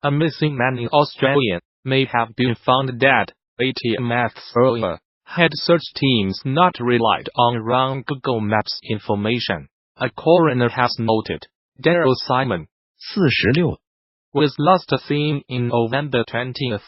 A missing man in Australia may have been found dead. 18 months earlier, had search teams not relied on wrong Google Maps information, a coroner has noted. Daryl Simon, 46, was last seen in November 20th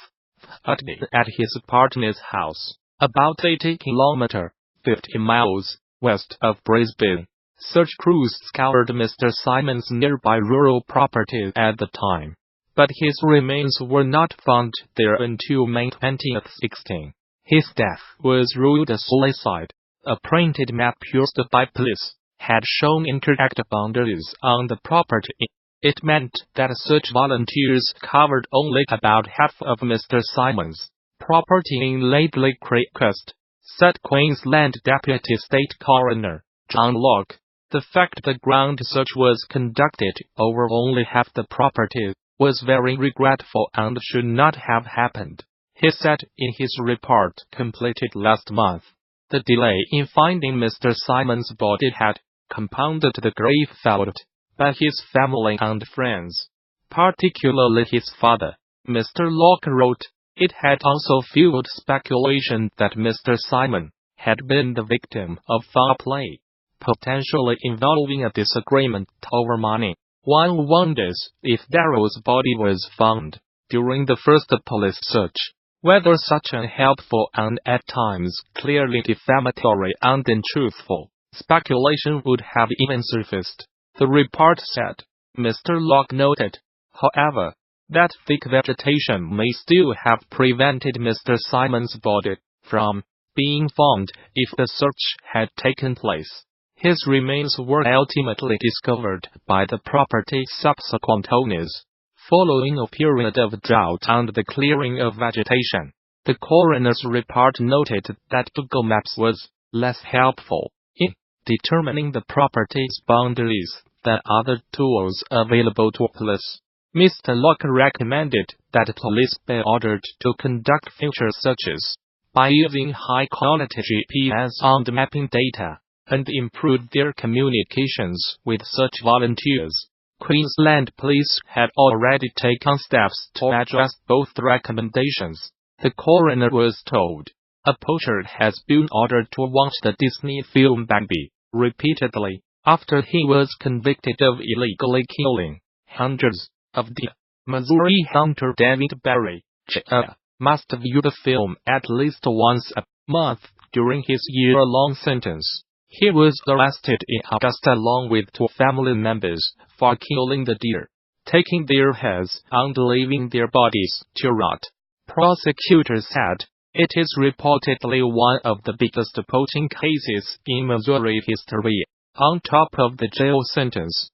at his partner's house, about 80 km, 50 miles, west of Brisbane. Search crews scoured Mr. Simon's nearby rural property at the time, but his remains were not found there until May 2016. His death was ruled a suicide. A printed map used by police had shown incorrect boundaries on the property. It meant that search volunteers covered only about half of Mr. Simon's property in Lately Creekcrest, said Queensland Deputy State Coroner John Locke. The fact the ground search was conducted over only half the property was very regretful and should not have happened, he said in his report completed last month. The delay in finding Mr. Simon's body had compounded the grief felt by his family and friends, particularly his father. Mr. Locke wrote, it had also fueled speculation that Mr. Simon had been the victim of foul play, potentially involving a disagreement over money. One wonders if Daryl's body was found during the first police search, whether such unhelpful and at times clearly defamatory and untruthful speculation would have even surfaced, the report said. Mr. Locke noted, however, that thick vegetation may still have prevented Mr. Simon's body from being found if the search had taken place. His remains were ultimately discovered by the property's subsequent owners, following a period of drought and the clearing of vegetation. The coroner's report noted that Google Maps was less helpful in determining the property's boundaries than other tools available to police. Mr. Locke recommended that police be ordered to conduct future searches by using high-quality GPS and mapping data, and improve their communications with search volunteers. Queensland Police had already taken steps to address both recommendations, the coroner was told. A poacher has been ordered to watch the Disney film Bambi repeatedly after he was convicted of illegally killing hundreds of deer. Missouri hunter David Barry, Jr., must view the film at least once a month during his year-long sentence. He was arrested in August along with 2 family members for killing the deer, taking their heads and leaving their bodies to rot. Prosecutors said it is reportedly one of the biggest poaching cases in Missouri history. On top of the jail sentence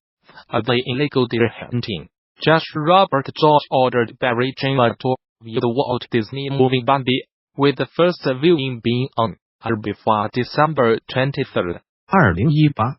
for the illegal deer hunting, Judge Robert George ordered Barry Jr. to view the Walt Disney movie Bambi, with the first viewing being on or before December 23, 2018,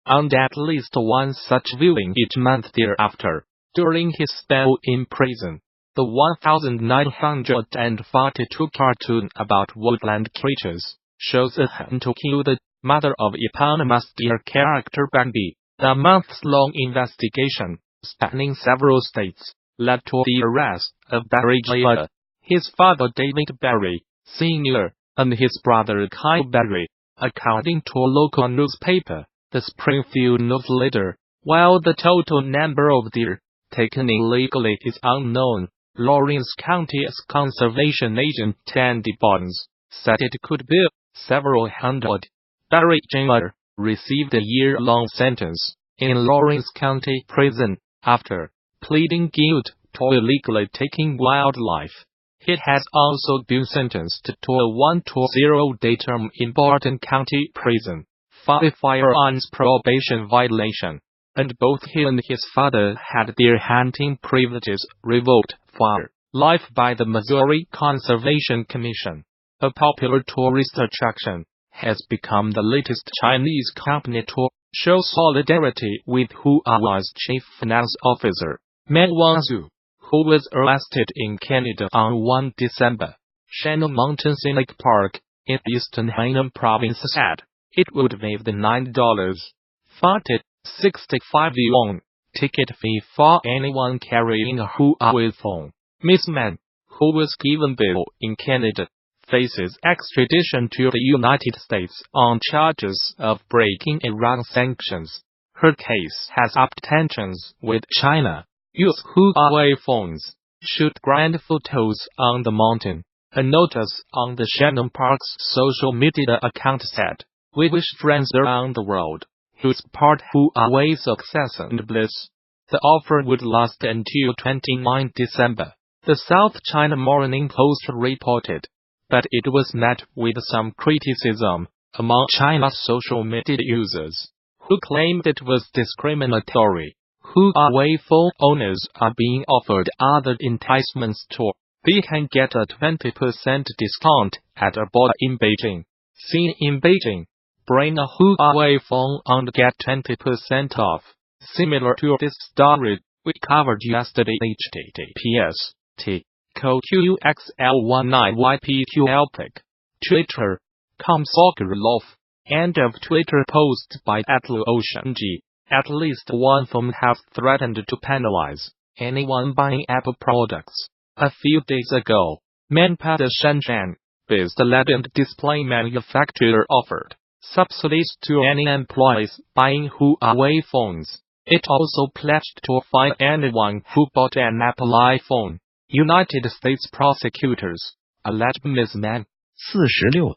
and at least one such viewing each month thereafter. During his spell in prison, the 1942 cartoon about woodland creatures shows a hunt to kill the mother of eponymous deer character Bambi. A months-long investigation, spanning several states, led to the arrest of Barry Jr., his father David Barry, Sr., and his brother Kyle Barry, according to a local newspaper, the Springfield News Leader. While the total number of deer taken illegally is unknown, Lawrence County's conservation agent Tandy Barnes said it could be several hundred. Barry Jr. received a year-long sentence in Lawrence County Prison after pleading guilty to illegally taking wildlife. He has also been sentenced to a 1-to-0-day term in Barton County Prison for a firearms probation violation, and both he and his father had their hunting privileges revoked for life by the Missouri Conservation Commission. A popular tourist attraction has become the latest Chinese company to show solidarity with Huawei's chief finance officer, Meng Wanzhou, who was arrested in Canada on 1 December. Shannon Mountain Scenic Park, in eastern Hainan province said it would waive the $9.65 yuan ticket fee for anyone carrying a Huawei phone. Ms. Man, who was given bail in Canada, faces extradition to the United States on charges of breaking Iran sanctions. Her case has upped tensions with China. Use Huawei phones. Shoot grand photos on the mountain. A notice on the Shannon Park's social media account said, "We wish friends around the world who support Huawei's success and bliss." The offer would last until 29 December. The South China Morning Post reported, but it was met with some criticism among China's social media users, who claimed it was discriminatory. Huawei phone owners are being offered other enticements too. They can get a 20% discount at a bar in Beijing. Seen in Beijing, bring a Huawei phone and get 20% off. Similar to this story we covered yesterday, https://QQXL19YPQLPIC. Twitter.com Sokolov. End of Twitter post by @LuOceanG. At least one firm has threatened to penalize anyone buying Apple products. A few days ago, Manpad Shenzhen-based LED display manufacturer offered subsidies to any employees buying Huawei phones. It also pledged to fine anyone who bought an Apple iPhone. United States prosecutors alleged Ms. Man 46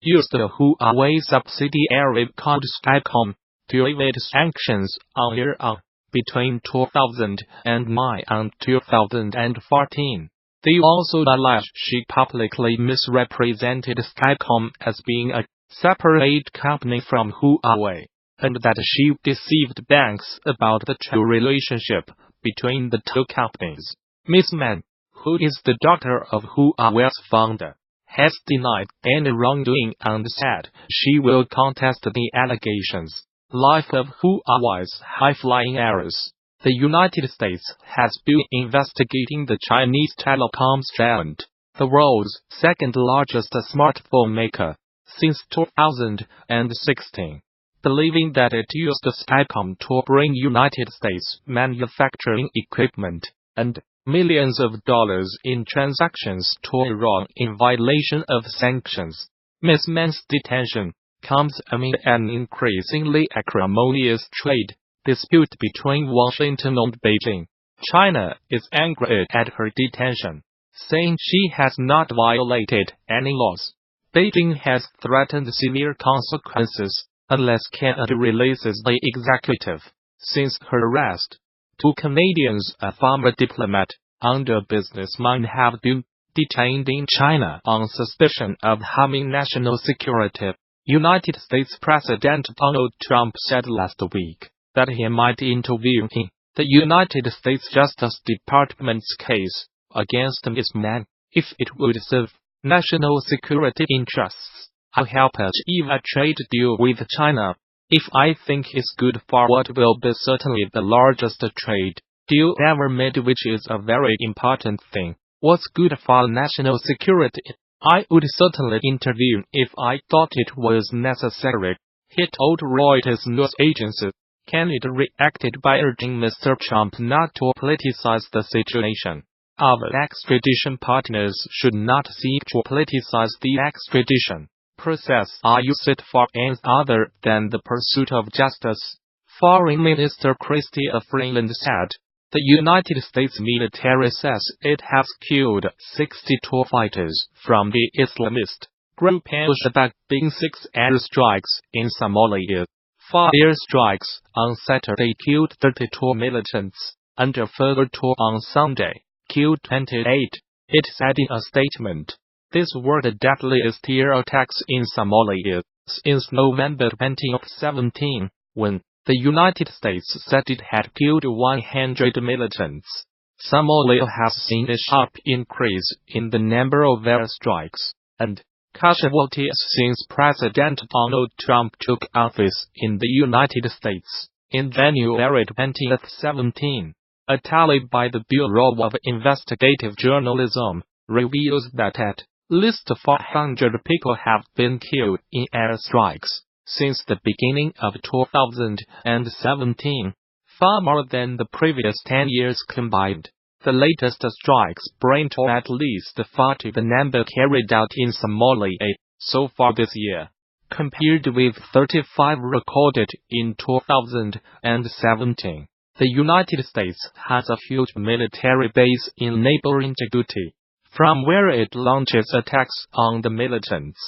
used a Huawei subsidiary called Skycom to evade sanctions on Iran between 2009 and 2014. They also allege she publicly misrepresented Skycom as being a separate company from Huawei, and that she deceived banks about the true relationship between the two companies. Ms. Man, who is the daughter of Huawei's founder, has denied any wrongdoing and said she will contest the allegations. Life of Huawei's high-flying errors. The United States has been investigating the Chinese telecoms giant, the world's second-largest smartphone maker, since 2016, believing that it used Skycom to bring United States manufacturing equipment and millions of dollars in transactions to Iran in violation of sanctions. Ms. Man's detention comes amid an increasingly acrimonious trade dispute between Washington and Beijing. China is angry at her detention, saying she has not violated any laws. Beijing has threatened severe consequences unless Canada releases the executive. Since her arrest, 2 Canadians, a former diplomat and a businessman, have been detained in China on suspicion of harming national security. United States President Donald Trump said last week that he might intervene in the United States Justice Department's case against Ms. Man if it would serve national security interests. I'll help achieve a trade deal with China if I think it's good for what will be certainly the largest trade deal ever made, which is a very important thing. What's good for national security? I would certainly intervene if I thought it was necessary, he told Reuters news agency. Canada reacted by urging Mr. Trump not to politicize the situation. Our extradition partners should not seek to politicize the extradition process or use it for ends other than the pursuit of justice, Foreign Minister Chrystia Freeland said. The United States military says it has killed 62 fighters from the Islamist group Al-Shabaab in 6 airstrikes in Somalia. 4 airstrikes on Saturday killed 32 militants, and a further 2 on Sunday killed 28, it said in a statement. These were the deadliest air attacks in Somalia since November 2017, when the United States said it had killed 100 militants. Somalia has seen a sharp increase in the number of airstrikes and casualties since President Donald Trump took office in the United States in January 2017. A tally by the Bureau of Investigative Journalism reveals that at least 400 people have been killed in airstrikes since the beginning of 2017. far more than the previous 10 years combined. The latest strikes bring to at least 40 the number carried out in Somalia so far this year, compared with 35 recorded in 2017. The United States has a huge military base in neighboring Djibouti, from where it launches attacks on the militants.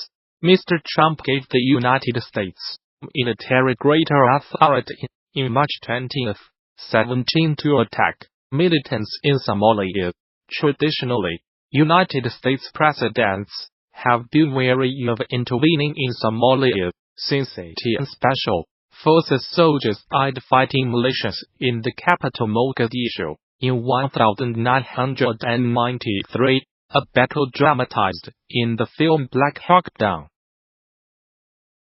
Mr. Trump gave the United States military greater authority in March 2017 to attack militants in Somalia. Traditionally, United States presidents have been wary of intervening in Somalia, since it and Special Forces soldiers died fighting militias in the capital Mogadishu in 1993, a battle dramatized in the film Black Hawk Down.